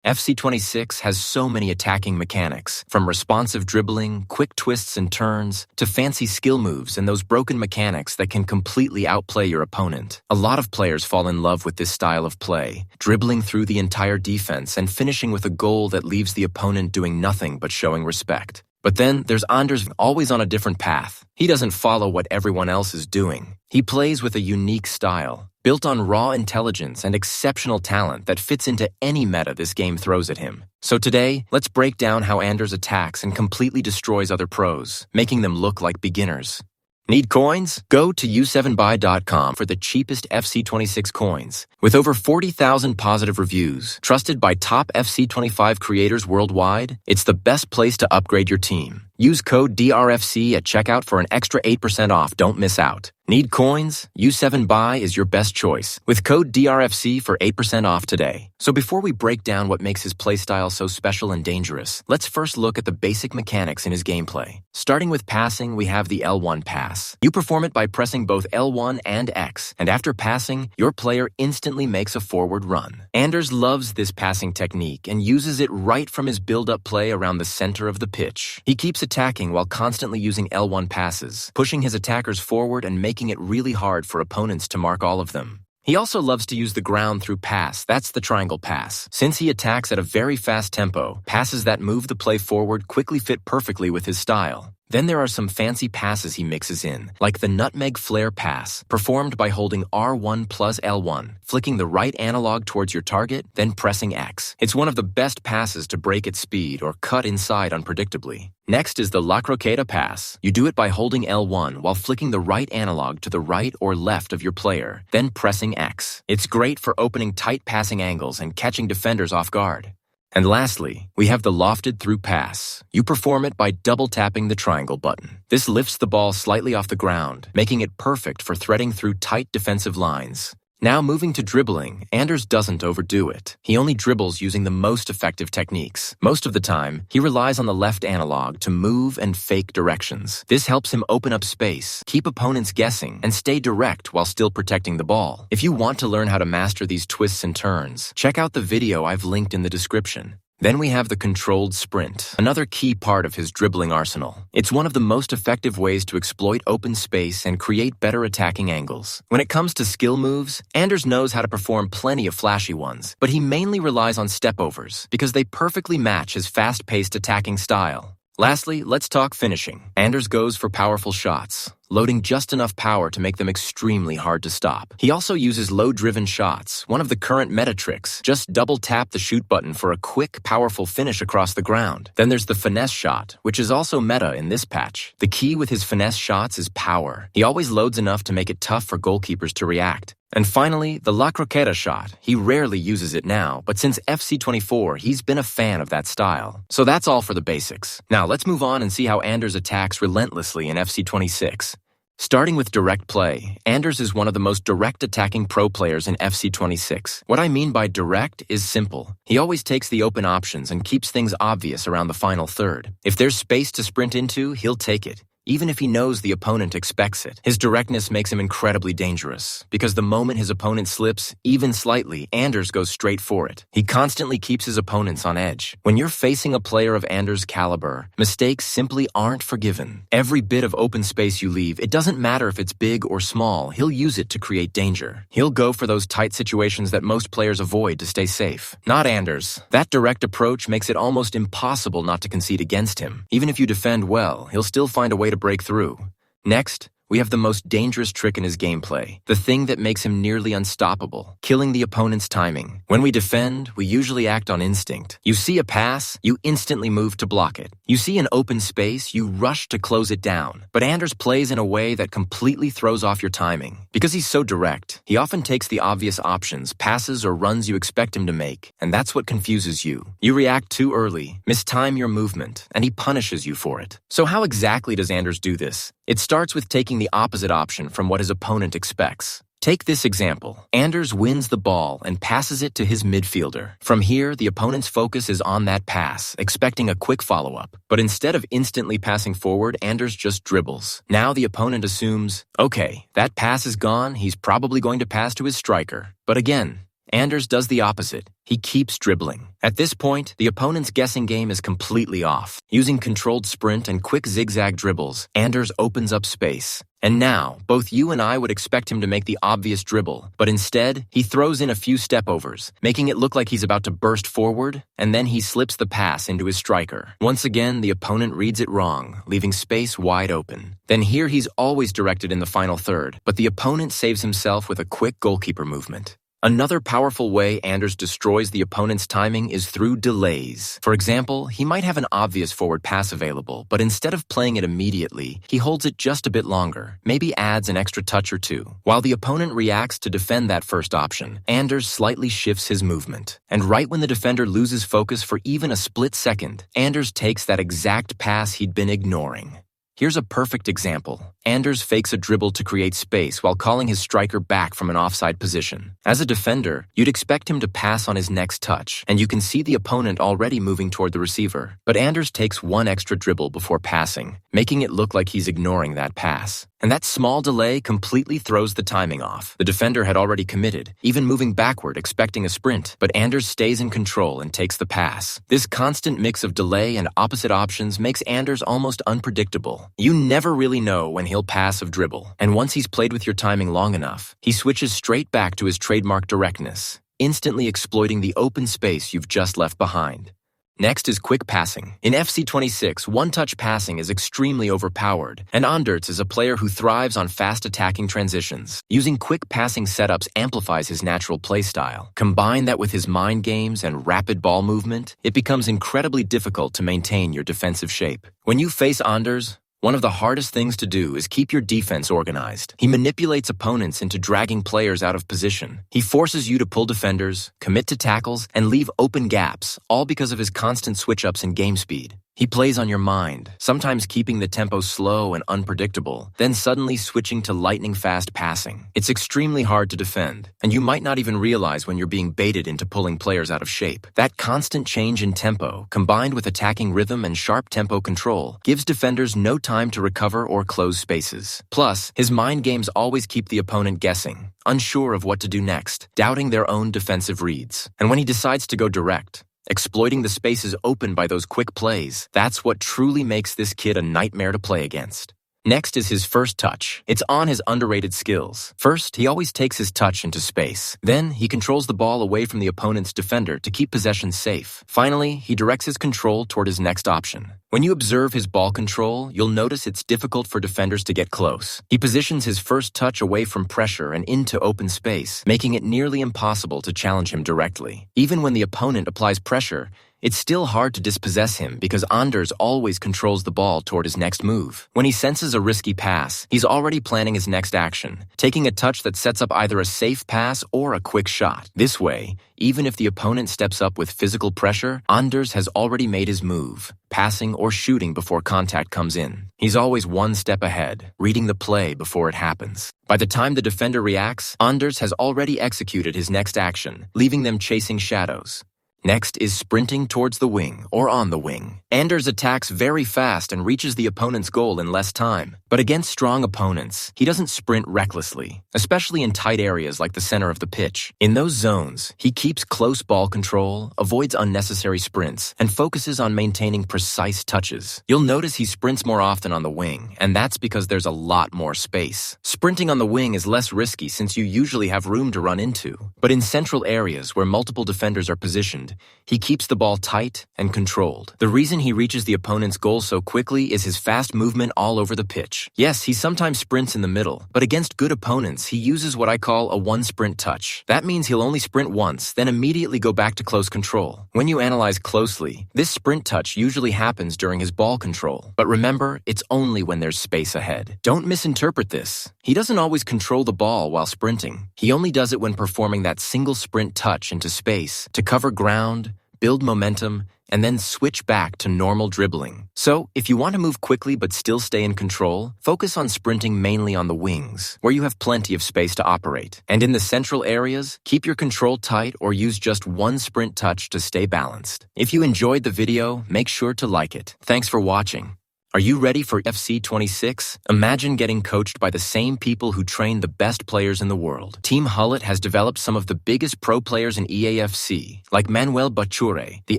FC26 has so many attacking mechanics, from responsive dribbling, quick twists and turns, to fancy skill moves and those broken mechanics that can completely outplay your opponent. A lot of players fall in love with this style of play, dribbling through the entire defense and finishing with a goal that leaves the opponent doing nothing but showing respect. But then there's Anders, always on a different path. He doesn't follow what everyone else is doing. He plays with a unique style, built on raw intelligence and exceptional talent that fits into any meta this game throws at him. So today, let's break down how Anders attacks and completely destroys other pros, making them look like beginners. Need coins? Go to u7buy.com for the cheapest FC26 coins. With over 40,000 positive reviews, trusted by top FC25 creators worldwide, it's the best place to upgrade your team. Use code DRFC at checkout for an extra 8% off. Don't miss out. Need coins? U7Buy is your best choice, with code DRFC for 8% off today. So before we break down what makes his playstyle so special and dangerous, let's first look at the basic mechanics in his gameplay. Starting with passing, we have the L1 pass. You perform it by pressing both L1 and X, and after passing, your player instantly makes a forward run. Anders loves this passing technique and uses it right from his build-up play around the center of the pitch. He keeps attacking while constantly using L1 passes, pushing his attackers forward and making it really hard for opponents to mark all of them. He also loves to use the ground through pass, that's the triangle pass. Since he attacks at a very fast tempo, passes that move the play forward quickly fit perfectly with his style. Then there are some fancy passes he mixes in, like the nutmeg flare pass, performed by holding R1 plus L1, flicking the right analog towards your target, then pressing X. It's one of the best passes to break at speed or cut inside unpredictably. Next is the La Croqueta pass. You do it by holding L1 while flicking the right analog to the right or left of your player, then pressing X. It's great for opening tight passing angles and catching defenders off guard. And lastly, we have the lofted through pass. You perform it by double tapping the triangle button. This lifts the ball slightly off the ground, making it perfect for threading through tight defensive lines. Now moving to dribbling, Anders doesn't overdo it. He only dribbles using the most effective techniques. Most of the time, he relies on the left analog to move and fake directions. This helps him open up space, keep opponents guessing, and stay direct while still protecting the ball. If you want to learn how to master these twists and turns, check out the video I've linked in the description. Then we have the controlled sprint, another key part of his dribbling arsenal. It's one of the most effective ways to exploit open space and create better attacking angles. When it comes to skill moves, Anders knows how to perform plenty of flashy ones, but he mainly relies on stepovers because they perfectly match his fast-paced attacking style. Lastly, let's talk finishing. Anders goes for powerful shots, loading just enough power to make them extremely hard to stop. He also uses low-driven shots, one of the current meta tricks. Just double-tap the shoot button for a quick, powerful finish across the ground. Then there's the finesse shot, which is also meta in this patch. The key with his finesse shots is power. He always loads enough to make it tough for goalkeepers to react. And finally, the La Croqueta shot. He rarely uses it now, but since FC24, he's been a fan of that style. So that's all for the basics. Now let's move on and see how Anders attacks relentlessly in FC26. Starting with direct play, Anders is one of the most direct attacking pro players in FC26. What I mean by direct is simple. He always takes the open options and keeps things obvious around the final third. If there's space to sprint into, he'll take it, even if he knows the opponent expects it. His directness makes him incredibly dangerous, because the moment his opponent slips, even slightly, Anders goes straight for it. He constantly keeps his opponents on edge. When you're facing a player of Anders' caliber, mistakes simply aren't forgiven. Every bit of open space you leave, it doesn't matter if it's big or small, he'll use it to create danger. He'll go for those tight situations that most players avoid to stay safe. Not Anders. That direct approach makes it almost impossible not to concede against him. Even if you defend well, he'll still find a way to break through. Next, we have the most dangerous trick in his gameplay, the thing that makes him nearly unstoppable, killing the opponent's timing. When we defend, we usually act on instinct. You see a pass, you instantly move to block it. You see an open space, you rush to close it down. But Anders plays in a way that completely throws off your timing. Because he's so direct, he often takes the obvious options, passes or runs you expect him to make, and that's what confuses you. You react too early, mistime your movement, and he punishes you for it. So how exactly does Anders do this? It starts with taking the opposite option from what his opponent expects. Take this example. Anders wins the ball and passes it to his midfielder. From here, the opponent's focus is on that pass, expecting a quick follow-up. But instead of instantly passing forward, Anders just dribbles. Now the opponent assumes, okay, that pass is gone, he's probably going to pass to his striker. But again, Anders does the opposite. He keeps dribbling. At this point, the opponent's guessing game is completely off. Using controlled sprint and quick zigzag dribbles, Anders opens up space. And now, both you and I would expect him to make the obvious dribble, but instead, he throws in a few step-overs, making it look like he's about to burst forward, and then he slips the pass into his striker. Once again, the opponent reads it wrong, leaving space wide open. Then here he's always directed in the final third, but the opponent saves himself with a quick goalkeeper movement. Another powerful way Anders destroys the opponent's timing is through delays. For example, he might have an obvious forward pass available, but instead of playing it immediately, he holds it just a bit longer, maybe adds an extra touch or two. While the opponent reacts to defend that first option, Anders slightly shifts his movement. And right when the defender loses focus for even a split second, Anders takes that exact pass he'd been ignoring. Here's a perfect example. Anders fakes a dribble to create space while calling his striker back from an offside position. As a defender, you'd expect him to pass on his next touch, and you can see the opponent already moving toward the receiver. But Anders takes one extra dribble before passing, making it look like he's ignoring that pass. And that small delay completely throws the timing off. The defender had already committed, even moving backward expecting a sprint, but Anders stays in control and takes the pass. This constant mix of delay and opposite options makes Anders almost unpredictable. You never really know when he'll pass or dribble, and once he's played with your timing long enough, he switches straight back to his trademark directness, instantly exploiting the open space you've just left behind. Next is quick passing. In FC 26, one-touch passing is extremely overpowered, and Anders is a player who thrives on fast attacking transitions. Using quick passing setups amplifies his natural playstyle. Combine that with his mind games and rapid ball movement, it becomes incredibly difficult to maintain your defensive shape. When you face Anders, one of the hardest things to do is keep your defense organized. He manipulates opponents into dragging players out of position. He forces you to pull defenders, commit to tackles, and leave open gaps, all because of his constant switch-ups and game speed. He plays on your mind, sometimes keeping the tempo slow and unpredictable, then suddenly switching to lightning-fast passing. It's extremely hard to defend, and you might not even realize when you're being baited into pulling players out of shape. That constant change in tempo, combined with attacking rhythm and sharp tempo control, gives defenders no time to recover or close spaces. Plus, his mind games always keep the opponent guessing, unsure of what to do next, doubting their own defensive reads. And when he decides to go direct, exploiting the spaces opened by those quick plays, that's what truly makes this kid a nightmare to play against. Next is his first touch. It's on his underrated skills. First, he always takes his touch into space. Then, he controls the ball away from the opponent's defender to keep possession safe. Finally, he directs his control toward his next option. When you observe his ball control, you'll notice it's difficult for defenders to get close. He positions his first touch away from pressure and into open space, making it nearly impossible to challenge him directly. Even when the opponent applies pressure, it's still hard to dispossess him because Anders always controls the ball toward his next move. When he senses a risky pass, he's already planning his next action, taking a touch that sets up either a safe pass or a quick shot. This way, even if the opponent steps up with physical pressure, Anders has already made his move, passing or shooting before contact comes in. He's always one step ahead, reading the play before it happens. By the time the defender reacts, Anders has already executed his next action, leaving them chasing shadows. Next is sprinting towards the wing or on the wing. Anders attacks very fast and reaches the opponent's goal in less time. But against strong opponents, he doesn't sprint recklessly, especially in tight areas like the center of the pitch. In those zones, he keeps close ball control, avoids unnecessary sprints, and focuses on maintaining precise touches. You'll notice he sprints more often on the wing, and that's because there's a lot more space. Sprinting on the wing is less risky since you usually have room to run into. But in central areas where multiple defenders are positioned, he keeps the ball tight and controlled. The reason he reaches the opponent's goal so quickly is his fast movement all over the pitch. Yes, he sometimes sprints in the middle, but against good opponents, he uses what I call a one-sprint touch. That means he'll only sprint once, then immediately go back to close control. When you analyze closely, this sprint touch usually happens during his ball control. But remember, it's only when there's space ahead. Don't misinterpret this. He doesn't always control the ball while sprinting. He only does it when performing that single sprint touch into space to cover ground, build momentum, and then switch back to normal dribbling. So, if you want to move quickly but still stay in control, focus on sprinting mainly on the wings, where you have plenty of space to operate. And in the central areas, keep your control tight or use just one sprint touch to stay balanced. If you enjoyed the video, make sure to like it. Thanks for watching. Are you ready for FC 26? Imagine getting coached by the same people who train the best players in the world. Team Gullit has developed some of the biggest pro players in EAFC, like Manuel Bachure, the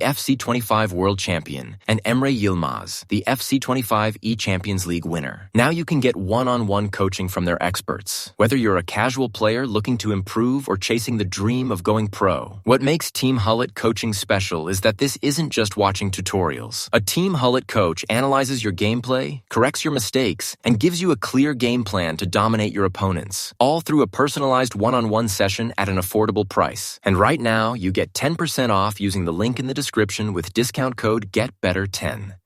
FC 25 world champion, and Emre Yilmaz, the FC 25 E-Champions League winner. Now you can get one-on-one coaching from their experts, whether you're a casual player looking to improve or chasing the dream of going pro. What makes Team Gullit coaching special is that this isn't just watching tutorials. A Team Gullit coach analyzes your gameplay, corrects your mistakes, and gives you a clear game plan to dominate your opponents, all through a personalized one-on-one session at an affordable price. And right now, you get 10% off using the link in the description with discount code GETBETTER10.